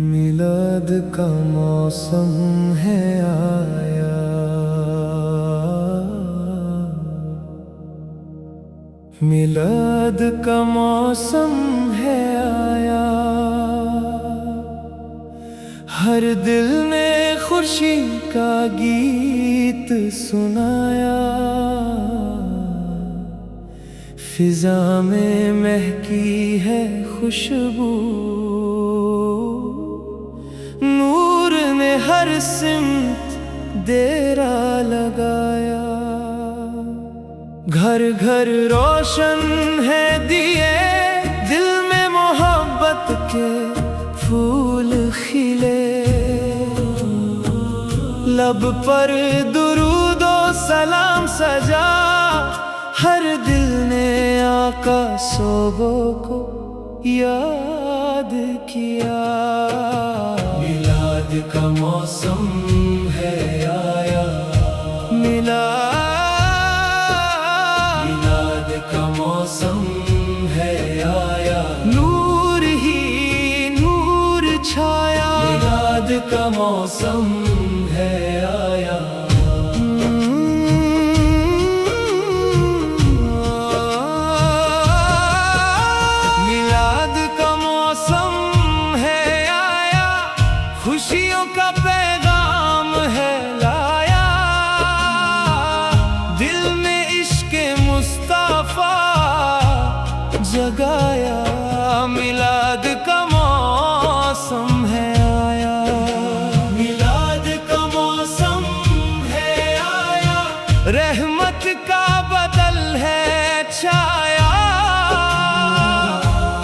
मिलाद का मौसम है आया, मिलाद का मौसम है आया। हर दिल ने खुशी का गीत सुनाया, फिजा में महकी है खुशबू, नूर ने हर सिमत डेरा लगाया। घर घर रोशन है दिए, दिल में मोहब्बत के फूल खिले। लब पर दुरूदो सलाम सजा, हर दिल ने आका सोबो को याद किया। मिलाद का मौसम है आया, मिलाद का मौसम है आया। नूर ही नूर छाया, मिलाद का मौसम है आया। खुशियों का पैगाम है लाया, दिल में इश्क़े मुस्तफ़ा जगाया। मिलाद का मौसम है आया, मिलाद का मौसम है आया। रहमत का बदल है छाया,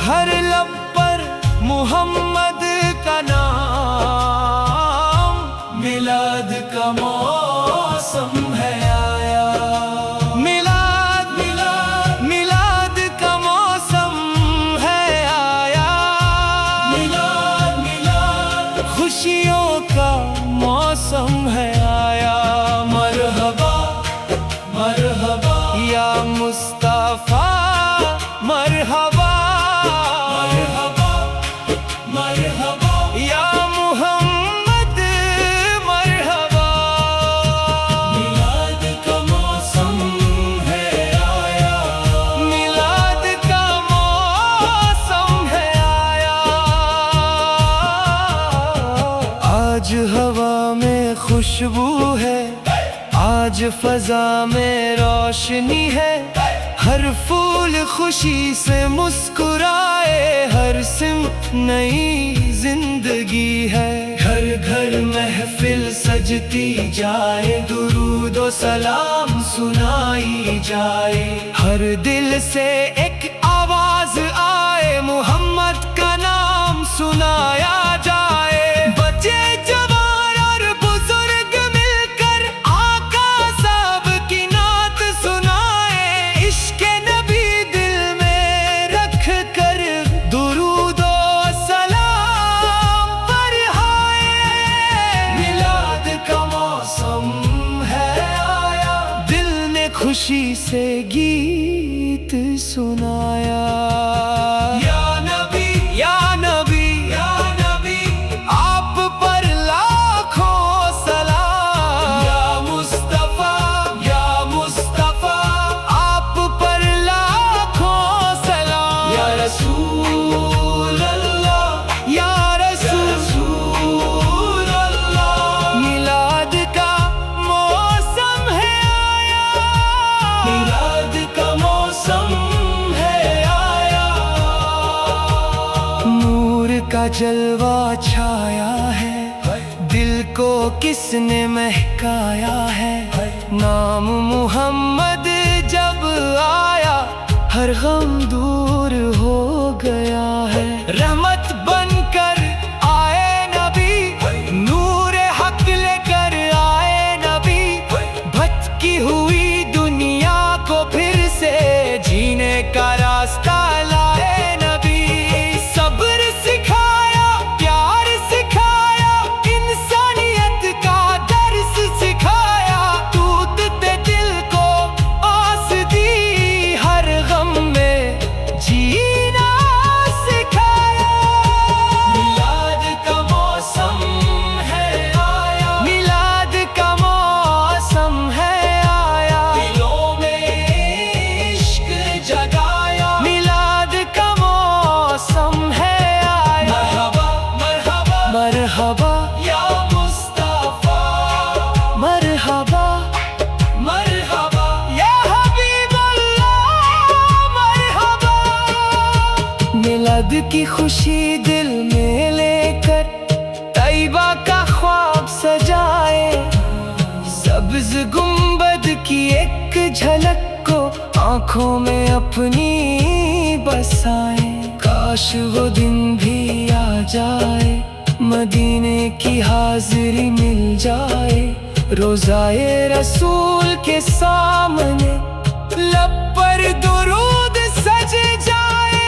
हर लब पर मुहम्मद का नाम। मिलाद का मौसम है आया, मिलाद मिलाद मिलाद का मौसम है आया। मिलाद मिलाद खुशियों का मौसम है आया। मरहबा मरहबा या मुस्तफ़ा, मरहबा मरहबा मरहबा या मुहम्मद, मरहबा। मिलाद का मौसम है आया, मिलाद का मौसम है आया। आज हवा में खुशबू है, आज फजा में रोशनी है। हर फूल खुशी से मुस्कुराए, हर सिमत नई जिंदगी है। घर घर महफिल सजती जाए, दुरूद व सलाम सुनाई जाए। हर दिल से एक आवाज आए, मुहम्मद का नाम सुनाया जाए। बच्चे जवान और बुजुर्ग मिलकर आका साहब की नात सुनाए। इश्क़ नबी दिल में रख कर दुरूद व सलाम बढ़ाए। मिलाद का मौसम है आया, दिल ने खुशी से गीत सुनाया। या नबी या नबी या नबी, आप पर लाखों सलाम। या मुस्तफ़ा या मुस्तफ़ा, आप पर लाखों सलाम। या रसूल अल्लाह या रसूल अल्लाह। मिलाद का मौसम है आया, मिलाद का मौसम है आया। नूर का जलवा छाया है, दिल को किसने महकाया है। नाम मुहम्मद जब आया, हर गम दूर हो गया है। रहमत बनकर आए नबी, नूर हक लेकर आए नबी। भटकी हुई दुनिया को फिर से जीने का रास्ता लाए नबी। सब्र सिखाया, प्यार सिखाया, इंसानियत का दर्स सिखाया। टूटते दिल को आस दी, हर गम में मिलाद की खुशी दिल में लेकर तैयबा का ख्वाब सजाए, सब्ज गुंबद की एक झलक को आंखों में अपनी बसाए। काश वो दिन भी आ जाए, मदीने की हाजिरी मिल जाए, रोज़ाए रसूल के सामने लब पर दुरूद सज जाए,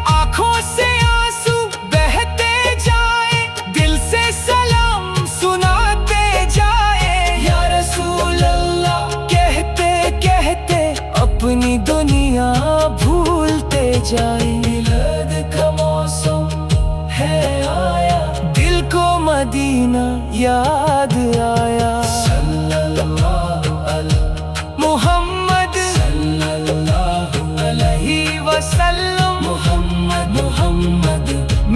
आंखों से आंसू बहते जाए, दिल से सलाम सुनाते जाए। या रसूल अल्लाह कहते कहते अपनी दुनिया भूलते जाए। मिलाद का मौसम है आया, दिल को मदीना याद आया। सल्लल्लाहु अलैहि मुहम्मद, सल्लल्लाहु अलैहि वसल्लम, मुहम्मद मुहम्मद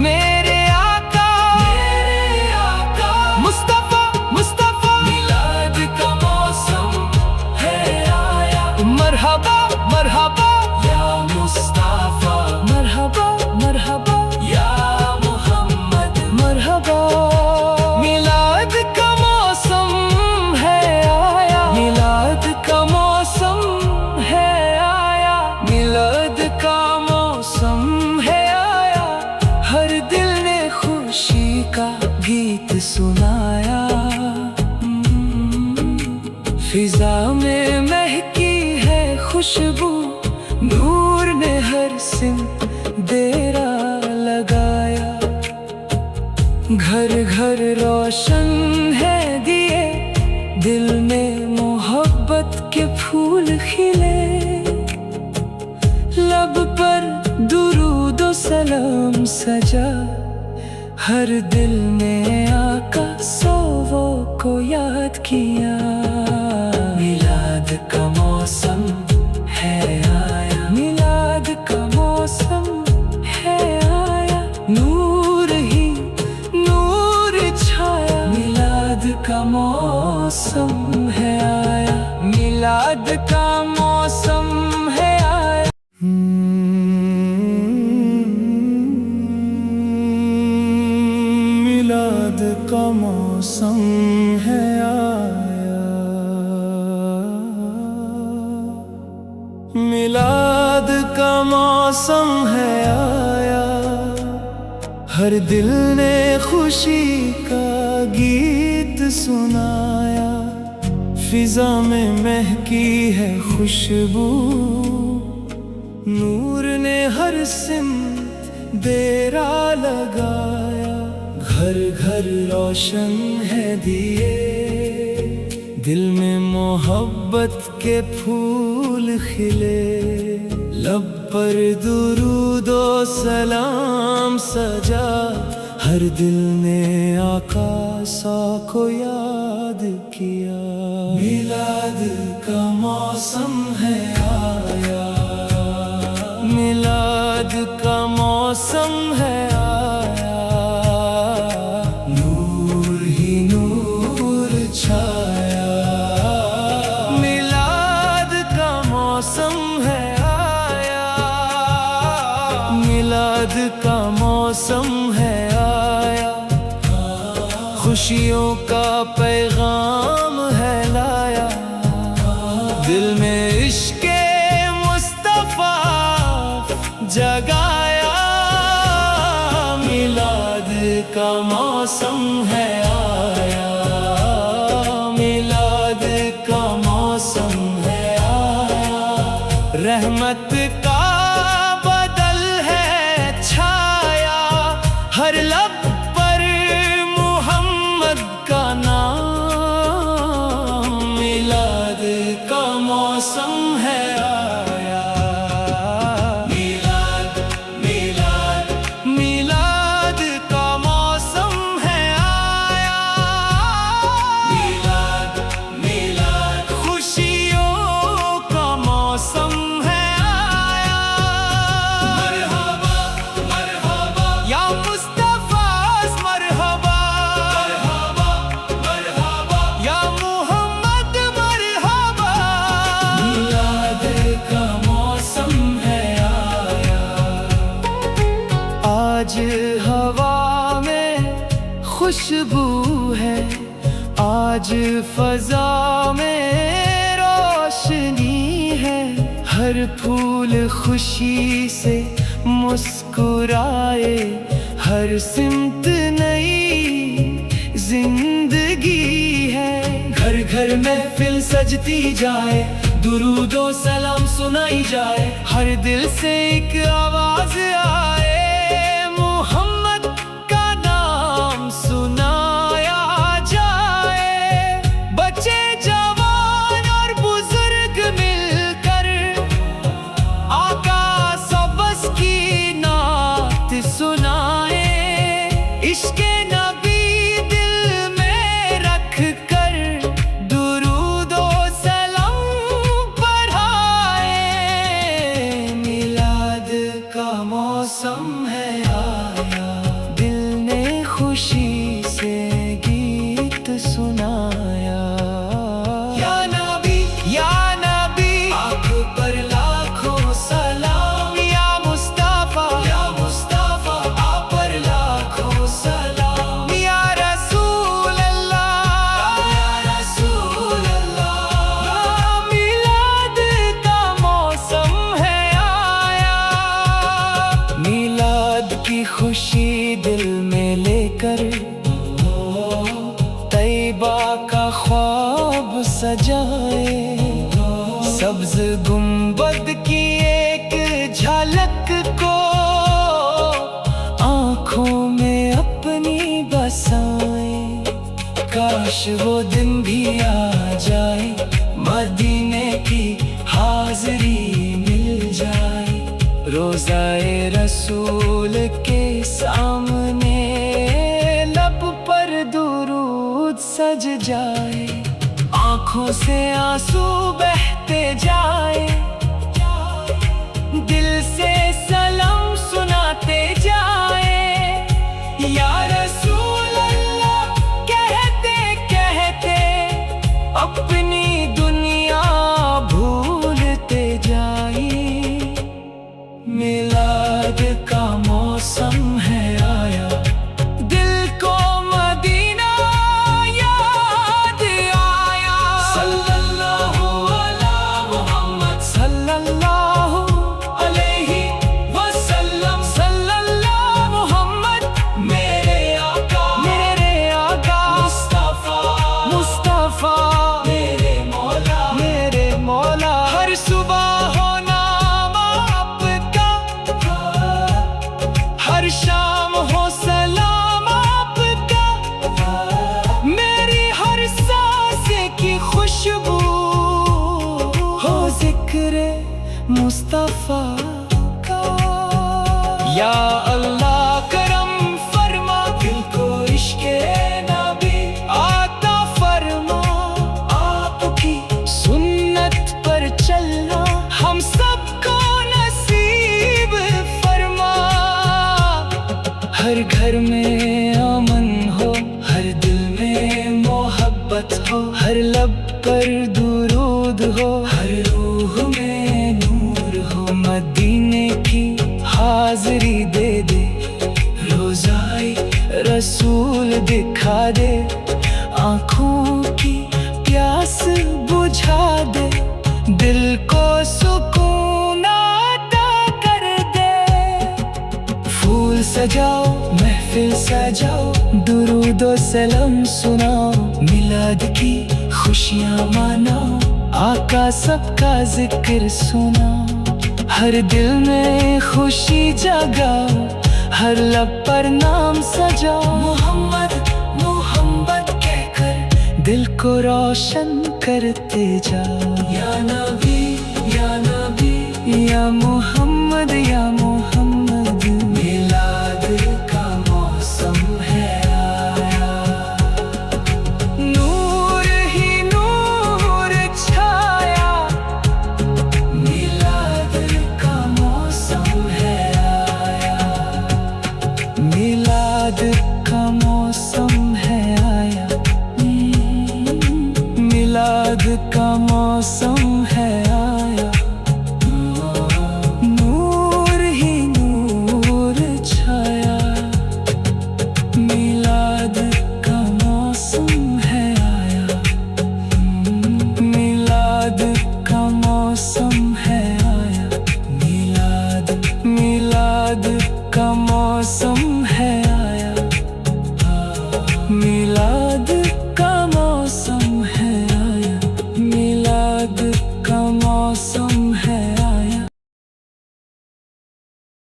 मेरे आका, मेरे आका मुस्तफा मुस्तफा। मिलाद का मौसम है आया, मरहबा मरहबा या मुस्तफा, मरहबा मरहबा या मुहम्मद, मरहबा। मिलाद का मौसम है आया, मिलाद का मौसम है आया, मिलाद का मौसम है आया। हर दिल ने खुशी का गीत सुनाया, फिजा में महकी है खुशबू, नूर ने हर सिमत डेरा लगाया। घर घर रोशन है दिए, दिल में मोहब्बत के फूल खिले, लब पर दुरूद और सलाम सजा, हर दिल ने आका सौवों को याद किया। मिलाद का मौसम है आया, मिलाद का मौसम है आया, नूर ही नूर छाया। मिलाद का मौसम है आया, मिलाद का मौसम है आया। मिलाद का मौसम है आया, मिलाद का मौसम है आया। हर दिल ने खुशी का गीत सुनाया, फिजा में महकी है खुशबू, नूर ने हर सिमत डेरा लगाया। घर घर रोशन है दिए, दिल में मोहब्बत के फूल खिले, लब पर दुरूद और सलाम सजा, हर दिल ने आका सा को याद किया। मिलाद का मौसम है आया, मिलाद का मौसम है आया, नूर ही नूर छाया। मिलाद का मौसम है आया, मिलाद का मौसम है आया, खुशियों का पैगाम है लाया, दिल में इश्क़े मुस्तफा जगाया। मिलाद का मौसम है आया, मिलाद का मौसम है आया, रहमत का बदल है छाया, हर लब पर मुहम्मद का नाम। मिलाद का मौसम है आया, मिलाद मिलाद मिलाद का मौसम है आया। आज हवा में खुशबू है, आज फजा में रोशनी है। हर फूल खुशी से मुस्कुराए, हर सिमत नई जिंदगी है। घर घर महफिल सजती जाए, दुरूदो सलाम सुनाई जाए, हर दिल से एक आवाज आए, मोहम्मद का नाम सुनाया जाए। बच्चे जवान और बुजुर्ग मिलकर आका सबस की नात सुनाए। इश्क़े नबी दिल में रख कर दुरूदो सलाम बढ़ाए। मिलाद का मौसम है आया, दिल ने खुशी से गीत सुनाया। या नबी आप पर लाखों सलाम। या मुस्तफा आप पर लाखों सलाम। या रसूल अल्लाह मिलाद का मौसम है आया। मिलाद की खुशी दिल में लेकर तैबा का ख्वाब सजाए। सब्ज गुंबद की एक झलक को आँखों में अपनी बसाए। काश वो दिन भी आ जाए, मदीने की हाज़री मिल जाए। रोज़ाए रसूल के सामने लब पर दुरूद सज जाए। आँखों से आंसू बहते जाए, दिल से सलाम सुनाते जाए। या रसूल अल्लाह कहते कहते अपनी दुनिया भूलते जाए। मिलाद का मौसम है आया, दिल को मदीना याद आया। सल्लल्लाहु अला मुहम्मद सल्लल्लाहु अलैहि वसल्लम। सल्लल्लाहु मुहम्मद मेरे आका मुस्तफा मेरे मौला। हर सुबह हो नाम आपका, हर शाम हो सलाम आपका। मेरी हर सांस की खुशबू हो जिक्र मुस्तफा का। या अल्लाह करम फरमा, दिल को इश्क़े नबी आता फरमा। आपकी सुन्नत पर चलना हम सबको नसीब फरमा। हर घर में अमन हो, हर दिल में मोहब्बत हो, हर लब पर दुरूद हो, हर रूह में नूर हो। मदीने की हाज़री दे दे, रोज़ाए रसूल दिखा दे। आँखों की प्यास बुझा दे, दिल को सुकून अता कर दे। फूल सजाओ महफिल सजाओ, दुरूदो सलाम सुनाओ। मिलाद की खुशियाँ मनाओ, आका सबका जिक्र सुनाओ। हर दिल में खुशी जगाओ, हर लब पर नाम सजाओ। मोहम्मद कहकर दिल को रोशन करते जाओ। या नबी या मोहम्मद मिलाद का मौसम है आया। नूर ही नूर छाया, मिलाद का मौसम है आया। मिलाद का मौसम है आया। मिलाद का मौसम